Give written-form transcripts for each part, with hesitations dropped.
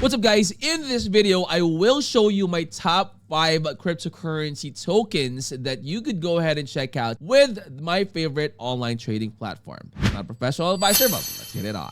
What's up, guys? In this video, I will show you my top 5 cryptocurrency tokens that you could go ahead and check out with my favorite online trading platform. I'm not a professional advisor, but let's get it on.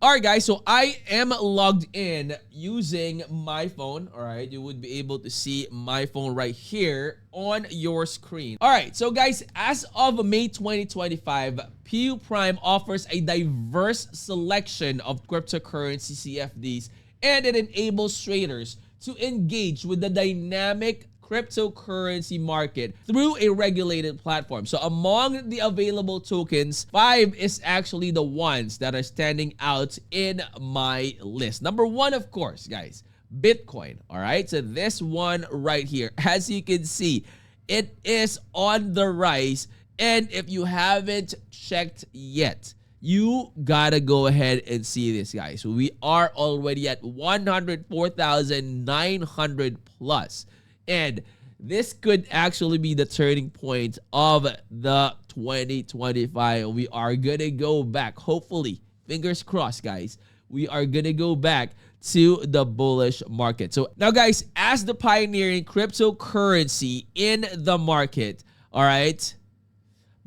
Alright guys, so I am logged in using my phone. Alright, you would be able to see my phone right here on your screen. Alright, so guys, as of May 2025, PU Prime offers a diverse selection of cryptocurrency CFDs, and it enables traders to engage with the dynamic cryptocurrency market through a regulated platform. So among the available tokens, 5 is actually the ones that are standing out in my list. Number 1, of course, guys, Bitcoin. All right, so this one right here, as you can see, it is on the rise. And if you haven't checked yet, you gotta go ahead and see this, guys. We are already at 104,900 plus. And this could actually be the turning point of the 2025. We are gonna go back, hopefully, fingers crossed, guys. We are gonna go back to the bullish market. So now, guys, as the pioneering cryptocurrency in the market, all right,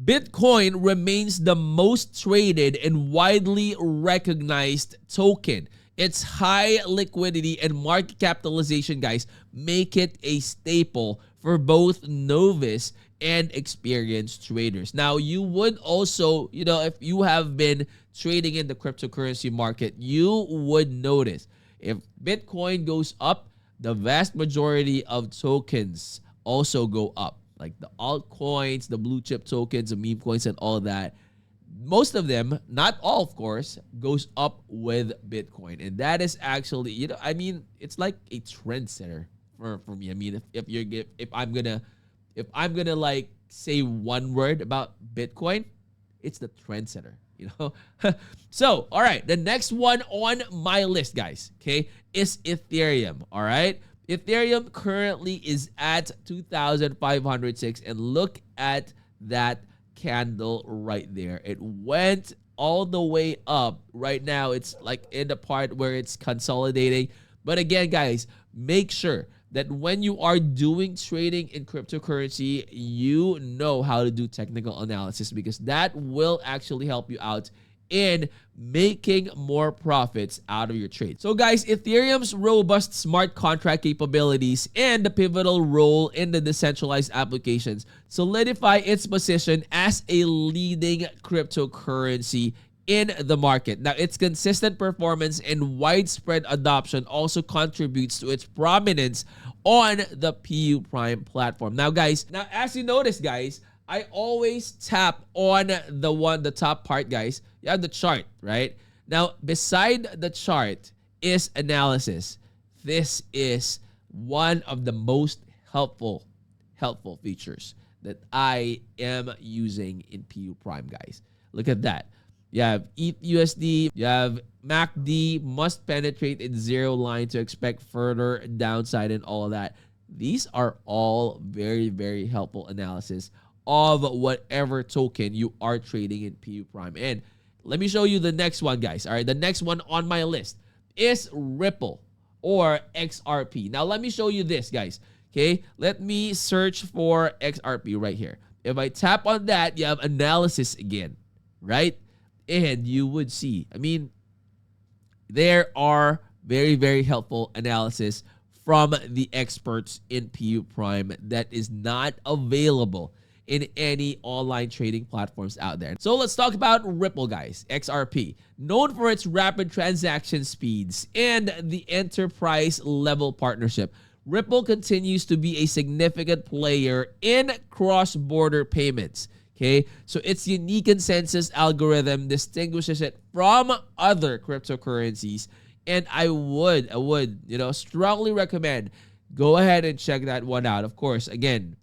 Bitcoin remains the most traded and widely recognized token. Its high liquidity and market capitalization, guys, make it a staple for both novice and experienced traders. Now, you would also, if you have been trading in the cryptocurrency market, you would notice if Bitcoin goes up, the vast majority of tokens also go up, like the altcoins, the blue chip tokens, the meme coins, and all that. Most of them, not all, of course, goes up with Bitcoin. And that is actually, it's like a trendsetter for me. I mean, if I'm gonna like say one word about Bitcoin, it's the trendsetter, So, all right, the next one on my list, guys, okay, is Ethereum. All right. Ethereum currently is at 2,506, and look at that candle right there. It went all the way up. Right now, it's like in the part where it's consolidating. But again, guys, make sure that when you are doing trading in cryptocurrency, you know how to do technical analysis, because that will actually help you out in making more profits out of your trade. So guys, Ethereum's robust smart contract capabilities and the pivotal role in the decentralized applications solidify its position as a leading cryptocurrency in the market. Now, its consistent performance and widespread adoption also contributes to its prominence on the PU Prime platform. Now, guys, as you notice, guys, I always tap on the top part, guys. You have the chart, right? Now, beside the chart is analysis. This is one of the most helpful features that I am using in PU Prime, guys. Look at that. You have ETH USD, you have MACD, must penetrate in zero line to expect further downside and all of that. These are all very, very helpful analysis of whatever token you are trading in PU Prime. And let me show you the next one, guys. All right, the next one on my list is Ripple, or XRP. Now, let me show you this, guys. Okay, let me search for XRP right here. If I tap on that, you have analysis again, right? And you would see, there are very, very helpful analysis from the experts in PU Prime that is not available in any online trading platforms out there. So let's talk about Ripple, guys. XRP, known for its rapid transaction speeds and the enterprise level partnership, Ripple continues to be a significant player in cross-border payments. Okay, so its unique consensus algorithm distinguishes it from other cryptocurrencies, and I would strongly recommend go ahead and check that one out. Of course, again,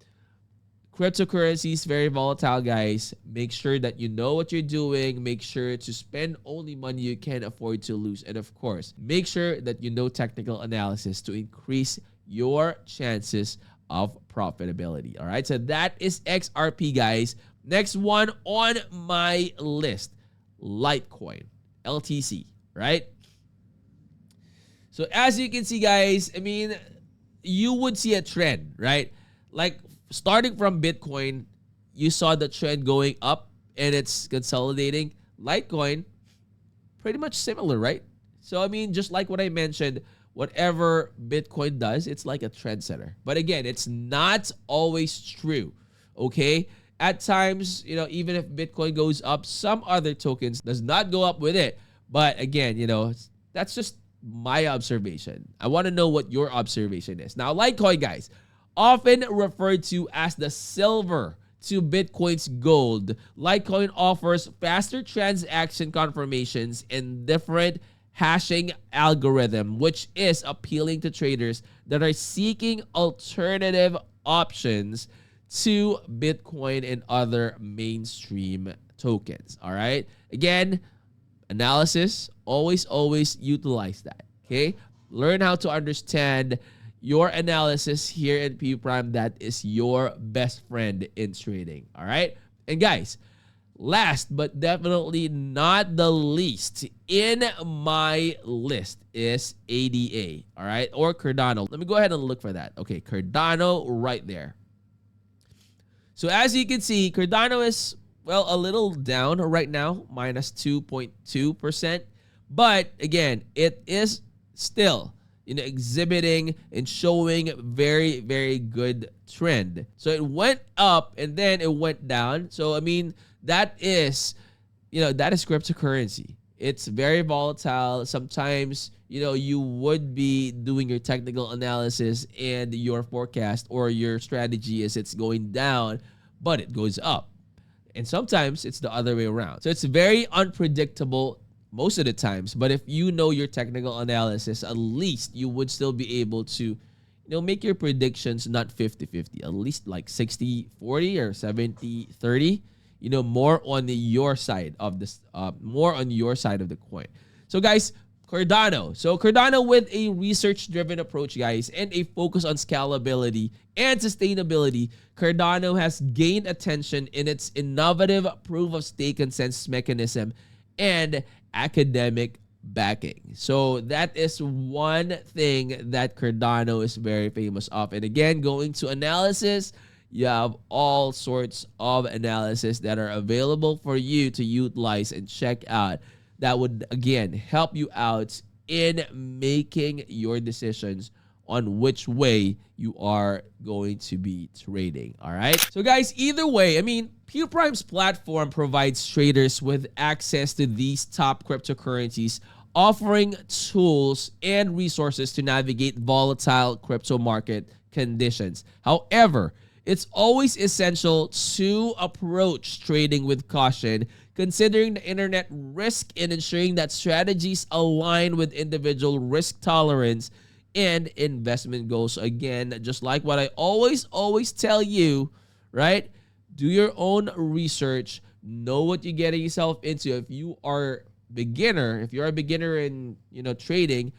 cryptocurrency is very volatile, guys. Make sure that you know what you're doing. Make sure to spend only money you can afford to lose. And of course, make sure that you know technical analysis to increase your chances of profitability. All right, so that is XRP, guys. Next one on my list, Litecoin, LTC, right? So as you can see, guys, I mean, you would see a trend, right? Like starting from Bitcoin, you saw the trend going up and it's consolidating. Litecoin, pretty much similar, right? So I mean, just like what I mentioned, whatever Bitcoin does, it's like a trendsetter. But again, it's not always true, okay? At times, you know, even if Bitcoin goes up, some other tokens does not go up with it. But again, you know, that's just my observation. I want to know what your observation is. Now, Litecoin, guys, often referred to as the silver to Bitcoin's gold, Litecoin offers faster transaction confirmations and different hashing algorithm, which is appealing to traders that are seeking alternative options to Bitcoin and other mainstream tokens. All right. Again, analysis, always utilize that. Okay. Learn how to understand your analysis here in P Prime. That is your best friend in trading. All right. And guys, last but definitely not the least in my list is ADA. All right. Or Cardano. Let me go ahead and look for that. Okay. Cardano right there. So as you can see, Cardano is, well, a little down right now, minus 2.2%. But again, it is still, you know, exhibiting and showing very good trend. So it went up and then it went down. So I mean, that is, you know, that is cryptocurrency. It's very volatile. Sometimes, you know, you would be doing your technical analysis and your forecast or your strategy is it's going down, but it goes up. And sometimes it's the other way around. So it's very unpredictable most of the times. But if you know your technical analysis, at least you would still be able to, you know, make your predictions not 50-50, at least like 60-40 or 70-30. You know, more on your side of this, more on your side of the coin. So guys, Cardano. So Cardano with a research-driven approach, guys, and a focus on scalability and sustainability, Cardano has gained attention in its innovative proof-of-stake consensus mechanism and academic backing. So that is one thing that Cardano is very famous of. And again, going to analysis, you have all sorts of analysis that are available for you to utilize and check out that would, again, help you out in making your decisions on which way you are going to be trading. All right. So guys, either way, I mean, P Prime's platform provides traders with access to these top cryptocurrencies, offering tools and resources to navigate volatile crypto market conditions. However, it's always essential to approach trading with caution, considering the internet risk and ensuring that strategies align with individual risk tolerance and investment goals. Again, just like what I always tell you, right? Do your own research, know what you're getting yourself into. If you are if you're a beginner in, you know, trading,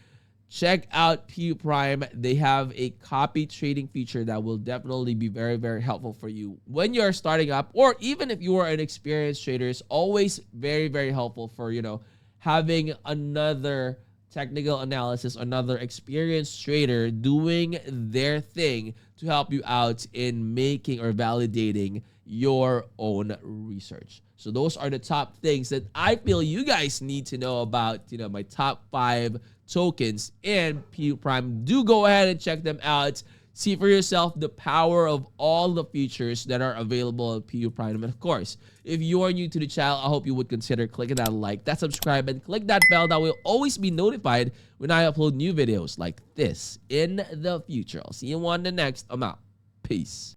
check out P Prime. They have a copy trading feature that will definitely be very helpful for you when you're starting up, or even if you are an experienced trader. It's always very helpful for, you know, having another technical analysis, another experienced trader doing their thing to help you out in making or validating your own research. So those are the top things that I feel you guys need to know about, you know, my top 5 tokens in P Prime. Do go ahead and check them out. See for yourself the power of all the features that are available in P Prime. And of course, if you are new to the channel, I hope you would consider clicking that like, that subscribe, and click that bell that will always be notified when I upload new videos like this in the future. I'll see you on the next. I'm out. Peace.